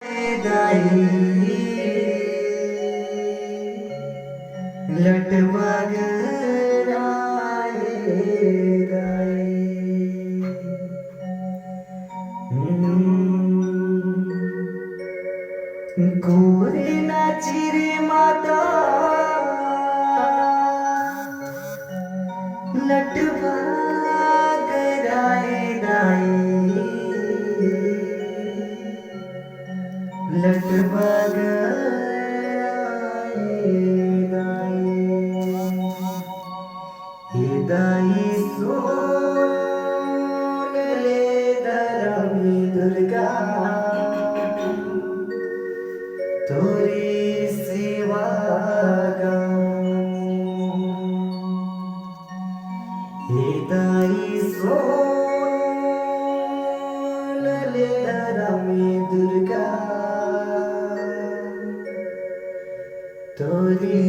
दाई लटवाग राये दाई गोरे नाची रे माता लटवाग राये दाई लटवाग दाई सोन ले धरमी दुर्गा तोरी सेवा दाई सोन ले धरमी दुर्गा तोरी